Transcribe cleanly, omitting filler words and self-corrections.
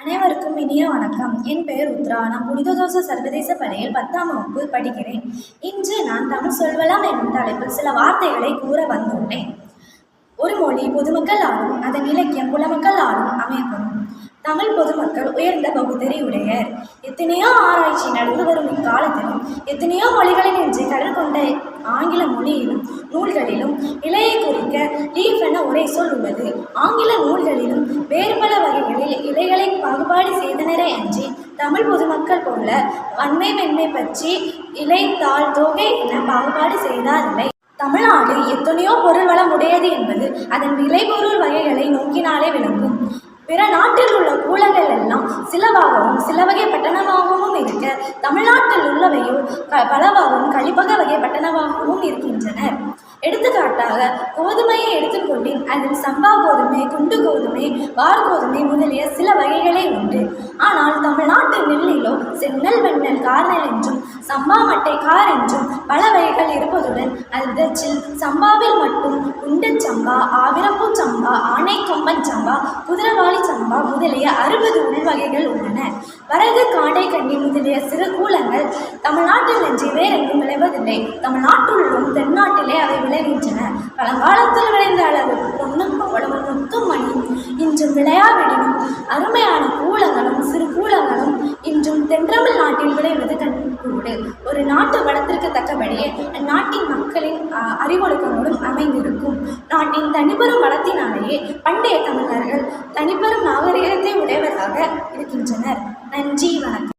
அனைவருக்கும் இனிய வணக்கம். என் பெயர் உத்ரா. நான் புனிததோச சர்வதேச பள்ளியில் 10ஆம் வகுப்பு படிக்கிறேன். இன்று நான் தமிழ் சொல்வலாம் என்னும் தலைப்பில் சில வார்த்தைகளை கூற வந்துள்ளேன். ஒரு மொழி பொதுமக்களாலும் அதன் இலக்கியம் புலமக்களாலும் அமையப்படும். தமிழ் பொதுமக்கள் உயர்ந்த பகுத்தறிவுடையர். எத்தனையோ ஆராய்ச்சி நடந்து வரும் இக்காலத்திலும் எத்தனையோ மொழிகளில் இன்று கடல் கொண்ட ஆங்கில மொழியிலும் நூல்களிலும் இலையை குறிக்க லீஃப் என ஒரே சொல் உள்ளது. ஆங்கில நூல்களிலும் வேறு பல வகைகளில் இலைகளை பாகுபாடு செய்தனரே அன்றி தமிழ் பொதுமக்கள் போல வன்மை மென்மை பற்றி இலை தாள் தோகை என பாகுபாடு செய்தாரில்லை. தமிழ்நாடு எத்தனையோ பொருள் வளம் உடையது என்பது அதன் விளைபொருள் வகைகளை நோக்கினாலே விளங்கும். பிற நாட்டில் உள்ள கூலங்கள் எல்லாம் சிலவாகவும் சில வகை பட்டணமாகவும் இருக்க, தமிழ்நாட்டில் உள்ளவையோ பலவாகவும் கழிப்பக வகை பட்டணமாகவும் இருக்கின்றனர். எடுத்துக்காட்டாக கோதுமையை எடுத்துக்கொள்ளின் அதில் சம்பா கோதுமை, குண்டு கோதுமை, வார் கோதுமை முதலிய சில வகைகளே உண்டு. ஆனால் தமிழ்நாட்டு நெல்லிலோ செந்நெல், வெண்ணெல், கார்நெல் என்றும் சம்பா மட்டை கார் என்றும் பல வகைகள் இருப்பதுடன் அதற்றில் சம்பாவில் மட்டும் குண்டச் சம்பா, ஆவிரப்பூ சம்பா, ஆனைக்கொம்பன் சம்பா, குதிரவாளி சம்பா முதலிய 60 உள்வகைகள் உள்ளன. வரகு, காடை கண்ணி முதலிய சிறு கூலங்கள் தமிழ்நாட்டில் அன்றி வேறெங்கும் விளைவதில்லை. தமிழ்நாட்டிலும் தென்னாட்டிலே அவை விளைகின்றன. பழங்காலத்தில் விளைந்த அளவு பொன்னும் பவளமும் முத்தும் மணியும் இன்றும் விளையாவிடனும் அருமையான கூலங்களும் சிறு கூலங்களும் இன்றும் தென்றமிழ் நாட்டில் விளைவது கண்கூடு. ஒரு நாட்டு வளத்திற்கு தக்கபடியே அந்நாட்டின் மக்களின் அறிவொழுக்கங்களும் அமைந்திருக்கும். நாட்டின் தனிப்பெரும் வளத்தினாலேயே பண்டைய தமிழர்கள் தனிப்பெரும் நாகரிகத்தை உடையவராக இருக்கின்றனர். நன்றி, வணக்கம்.